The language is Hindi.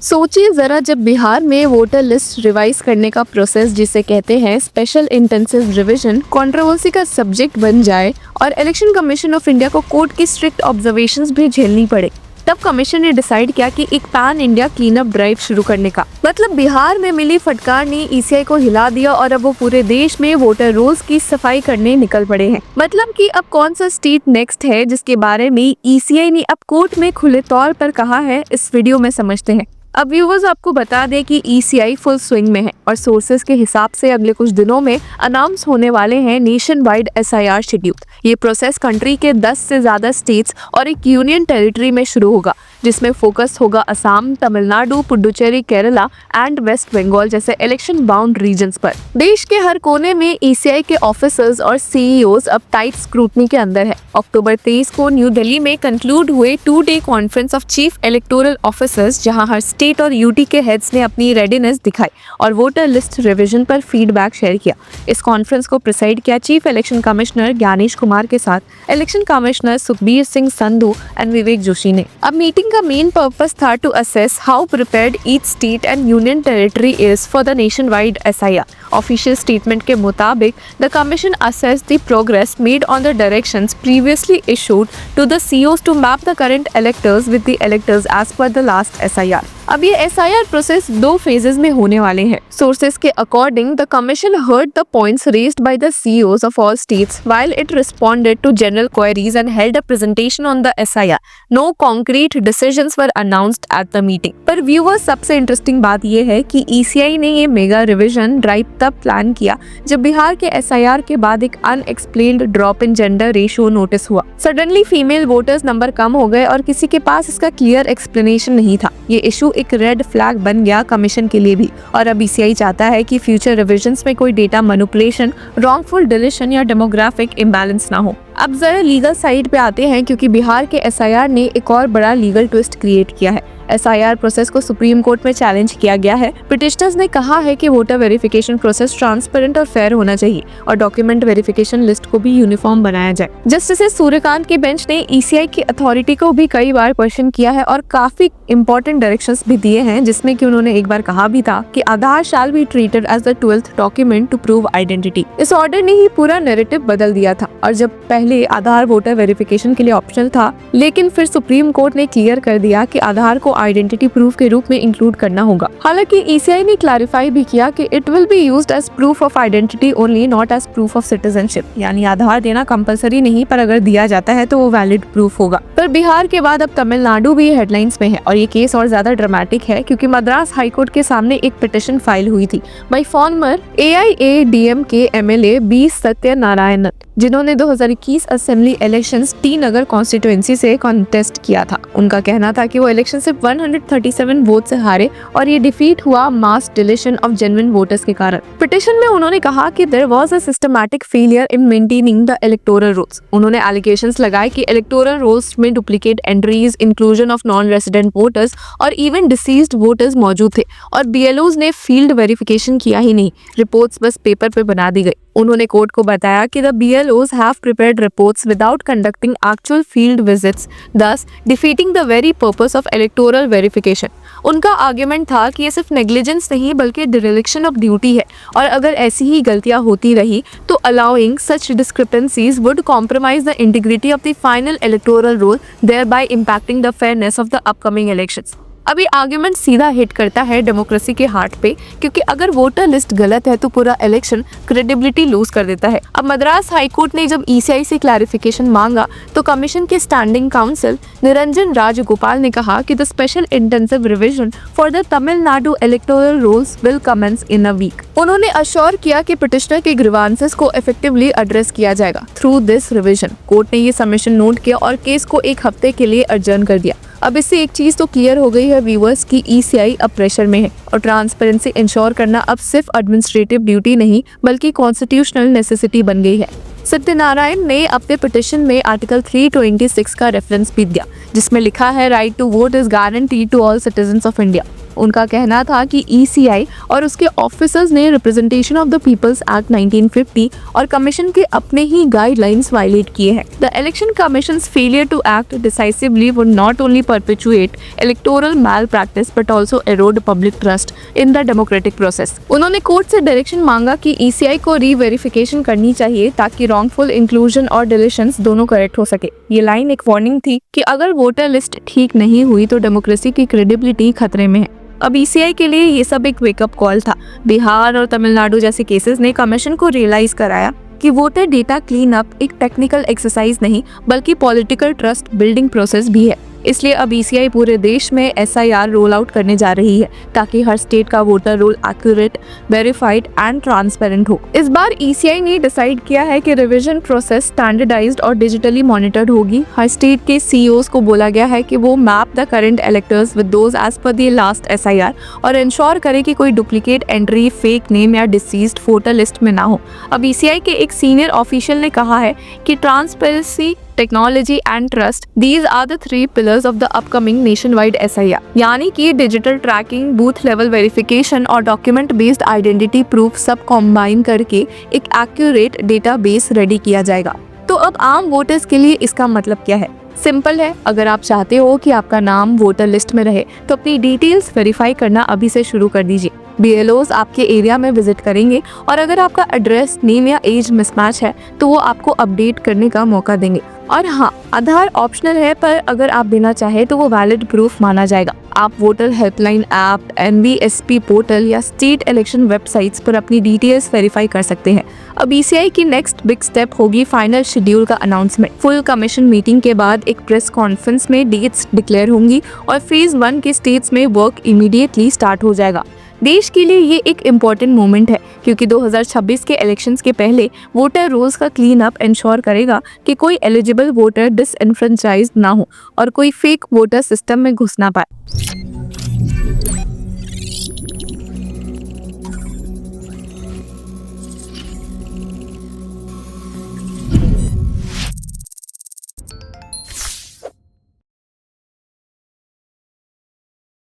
सोचिए जरा, जब बिहार में वोटर लिस्ट रिवाइज करने का प्रोसेस, जिसे कहते हैं स्पेशल इंटेंसिव रिवीजन, कंट्रोवर्सी का सब्जेक्ट बन जाए और इलेक्शन कमीशन ऑफ इंडिया को कोर्ट की स्ट्रिक्ट ऑब्जर्वेशंस भी झेलनी पड़े, तब कमीशन ने डिसाइड किया कि एक pan India clean up drive शुरू करने का। मतलब बिहार में मिली फटकार ने ईसीआई को हिला दिया और अब वो पूरे देश में वोटर रोल्स की सफाई करने निकल पड़े हैं। मतलब कि अब कौन सा स्टेट नेक्स्ट है जिसके बारे में ईसीआई ने अब कोर्ट में खुले तौर पर कहा है, इस वीडियो में समझते हैं। अब व्यूवर्स, आपको बता दें कि ईसीआई फुल स्विंग में है और सोर्सेज के हिसाब से अगले कुछ दिनों में अनाउंस होने वाले हैं नेशन वाइड एसआईआर शेड्यूल। ये प्रोसेस कंट्री के 10 से ज्यादा स्टेट्स और एक यूनियन टेरिटरी में शुरू होगा, जिसमें फोकस होगा असम, तमिलनाडु, पुडुचेरी, केरला एंड वेस्ट बंगाल जैसे इलेक्शन बाउंड रीजन्स पर। देश के हर कोने में ईसीआई के ऑफिसर्स और सीईओज अब टाइट स्क्रूटनी के अंदर है। अक्टूबर 23 को न्यू दिल्ली में कंक्लूड हुए 2-डे conference of chief electoral officers, जहां हर स्टेट और यूटी के हेड्स ने अपनी रेडीनेस दिखाई और वोटर लिस्ट रिवीजन पर फीडबैक शेयर किया। इस कॉन्फ्रेंस को प्रिसाइड किया chief election commissioner Gyanesh Kumar के साथ election commissioner Sukhbir Singh Sandhu and Vivek Joshi ने। अब मीटिंग का मेन पर्पस था to assess how prepared each state and union territory is for the nation wide SIR. Official statement के मुताबिक the commission assess the progress made on the directions previously issued to the CEOs to map the current electors with the electors as per the last SIR. अब ये एसआईआर प्रोसेस 2 फेजेस में होने वाले हैं। सोर्सेस के according the commission heard the points raised by the CEOs of all states while it responded to general queries and held a presentation on the SIR. No concrete decisions were announced at the meeting. पर व्यूअर्स, सबसे इंटरेस्टिंग बात ये है कि ईसीआई ने ये मेगा रिवीजन ड्राइव तब प्लान किया जब बिहार के एसआईआर के बाद एक unexplained drop in gender ratio notice हुआ। सडनली फीमेल वोटर्स नंबर कम हो गए और किसी के पास इसका क्लियर एक्सप्लेनेशन नहीं था। ये इशू एक रेड फ्लैग बन गया कमीशन के लिए भी, और अब ईसीआई चाहता है कि फ्यूचर रिवीजन्स में कोई डेटा मैनिपुलेशन, रॉन्गफुल डिलीशन या डेमोग्राफिक इम्बैलेंस ना हो। अब जरा लीगल साइड पे आते हैं, क्योंकि बिहार के एसआईआर ने एक और बड़ा लीगल ट्विस्ट क्रिएट किया है। एसआईआर प्रोसेस को सुप्रीम कोर्ट में चैलेंज किया गया है। पिटिशनर्स ने कहा है कि वोटर वेरिफिकेशन प्रोसेस ट्रांसपेरेंट और फेयर होना चाहिए और डॉक्यूमेंट वेरिफिकेशन लिस्ट को भी यूनिफॉर्म बनाया जाए। जस्टिस सूर्यकांत की बेंच ने ईसीआई की अथॉरिटी को भी कई बार क्वेश्चन किया है और काफी इंपॉर्टेंट डायरेक्शंस भी दिए हैं, जिसमें कि उन्होंने एक बार कहा भी था कि Aadhaar shall be treated as the 12th document to prove identity. इस ऑर्डर ने ही पूरा नैरेटिव बदल दिया था, और जब पहले आधार वोटर वेरिफिकेशन के लिए ऑप्शनल था, लेकिन फिर सुप्रीम कोर्ट ने क्लियर कर दिया कि आधार को आइडेंटिटी प्रूफ के रूप में इंक्लूड करना होगा। हालांकि ईसीआई ने क्लैरिफाई भी किया कि it will be used as proof of identity only, not as proof of citizenship. यानी आधार देना कंपलसरी नहीं, पर अगर दिया जाता है तो वो वैलिड प्रूफ होगा। पर बिहार के बाद अब तमिलनाडु भी हेडलाइंस में है, और ये केस और ज्यादा ड्रामेटिक है क्योंकि मद्रास हाईकोर्ट के सामने एक पिटिशन फाइल हुई थी by former AIADMK MLA B Sathyanarayanan, जिन्होंने 2021 assembly elections T Nagar constituency से कॉन्टेस्ट किया था। उनका कहना था कि वो इलेक्शन सिर्फ 137 वोट से हारे और ये डिफीट हुआ mass deletion of genuine voters के कारण। पिटिशन में उन्होंने कहा कि there was a systematic failure in maintaining the electoral rolls. उन्होंने एलिगेशंस लगाए कि इलेक्टोरल रोल्स में duplicate entries, inclusion of non resident voters और इवन डिसीज्ड वोटर्स मौजूद थे, और बीएलओज ने फील्ड वेरिफिकेशन किया ही नहीं, रिपोर्ट्स बस पेपर पे बना दी गई। उन्होंने कोर्ट को बताया कि the BLOs have prepared reports without conducting actual field visits, thus defeating the very purpose of electoral verification. उनका आर्ग्यूमेंट था कि ये सिर्फ नेग्लिजेंस नहीं बल्कि डिरेलिक्शन ऑफ ड्यूटी है, और अगर ऐसी ही गलतियां होती रही तो allowing such discrepancies would compromise the integrity of the final electoral roll, thereby impacting the fairness of the upcoming elections. अब ये आर्ग्यूमेंट सीधा हिट करता है डेमोक्रेसी के हार्ट पे, क्योंकि अगर वोटर लिस्ट गलत है तो पूरा इलेक्शन क्रेडिबिलिटी लूज कर देता है। अब मद्रास हाईकोर्ट ने जब ईसीआई से क्लैरिफिकेशन मांगा तो कमीशन के स्टैंडिंग काउंसिल निरंजन राजगोपाल ने कहा कि the special intensive revision for the Tamil Nadu electoral rules will commence in a week. उन्होंने अश्योर किया कि पिटिशनर के ग्रीवांसेस को इफेक्टिवली एड्रेस किया जाएगा थ्रू दिस रिवीजन। कोर्ट ने ये सबमिशन नोट किया और केस को 1 हफ्ते के लिए अर्जन कर दिया। अब इससे एक चीज तो क्लियर हो गई है व्यूअर्स की ईसीआई अब प्रेशर में है, और ट्रांसपेरेंसी इंश्योर करना अब सिर्फ एडमिनिस्ट्रेटिव ड्यूटी नहीं बल्कि कॉन्स्टिट्यूशनल नेसेसिटी बन गई है। सत्यनारायण ने अपने पिटिशन में आर्टिकल 326 का रेफरेंस भी दिया, जिसमें लिखा है right to vote is guaranteed to all citizens of India. उनका कहना था कि ECI और उसके ऑफिसर्स ने representation of the people's act 1950 और कमीशन के अपने ही गाइडलाइंस वायलेट किए हैं। The election commission's failure to act decisively would not only perpetuate electoral malpractice but also erode public trust in the democratic process. उन्होंने कोर्ट से डायरेक्शन मांगा कि ECI को रीवेरिफिकेशन करनी चाहिए ताकि रॉन्गफुल इंक्लूजन और डिलीशंस दोनों करेक्ट हो सके। ये लाइन एक वार्निंग थी कि अगर वोटर लिस्ट ठीक नहीं हुई तो डेमोक्रेसी की क्रेडिबिलिटी खतरे में है। अब ECI के लिए ये सब एक वेकअप कॉल था। बिहार और तमिलनाडु जैसे केसेस ने कमीशन को रियलाइज कराया कि वोटर डेटा क्लीन अप एक टेक्निकल एक्सरसाइज नहीं बल्कि पॉलिटिकल ट्रस्ट बिल्डिंग प्रोसेस भी है। इसलिए अब ECI पूरे देश में SIR रोल आउट करने जा रही है ताकि हर स्टेट का voter roll accurate, verified and transparent हो। इस बार ECI ने डिसाइड किया है कि रिवीजन प्रोसेस स्टैंडर्डाइज्ड और डिजिटली मॉनिटर्ड होगी। हर स्टेट के CEOs को बोला गया है कि वो map the current electors with those as per the last SIR और इंश्योर करे कि कोई डुप्लीकेट एंट्री, फेक नेम या डिसीज्ड वोटर लिस्ट में ना हो। अब ECI के एक सीनियर ऑफिशियल ने कहा है कि transparency, technology and trust, these are the 3 pillars of the upcoming nation wide SIR। यानी कि digital tracking, booth level verification और डॉक्यूमेंट बेस्ड आइडेंटिटी प्रूफ सब कॉम्बाइन करके एक एक्यूरेट डेटाबेस रेडी किया जाएगा। तो अब आम वोटर्स के लिए इसका मतलब क्या है? सिंपल है, अगर आप चाहते हो कि आपका नाम वोटर लिस्ट में रहे तो अपनी डिटेल्स वेरीफाई करना अभी से शुरू कर दीजिए। BLOs आपके एरिया में विजिट करेंगे और अगर आपका एड्रेस, नेम या एज मिसमैच है तो वो आपको अपडेट करने का मौका देंगे। और हाँ, आधार ऑप्शनल है पर अगर आप देना चाहे तो वो वैलिड प्रूफ माना जाएगा। आप voter helpline app, NVSP portal या स्टेट इलेक्शन वेबसाइट्स पर अपनी डिटेल्स वेरीफाई कर सकते हैं। अब ECI की नेक्स्ट बिग स्टेप होगी फाइनल शेड्यूल का अनाउंसमेंट। फुल कमीशन मीटिंग के बाद एक प्रेस कॉन्फ्रेंस में डेट्स डिक्लेयर होंगी और फेज 1 के स्टेट्स में वर्क इमीडिएटली स्टार्ट हो जाएगा। देश के लिए ये एक इम्पॉर्टेंट मोमेंट है क्योंकि 2026 के इलेक्शंस के पहले वोटर रोल्स का क्लीन अप इंश्योर करेगा कि कोई एलिजिबल वोटर डिसएनफ्रेंचाइज्ड ना हो और कोई फेक वोटर सिस्टम में घुस ना पाए।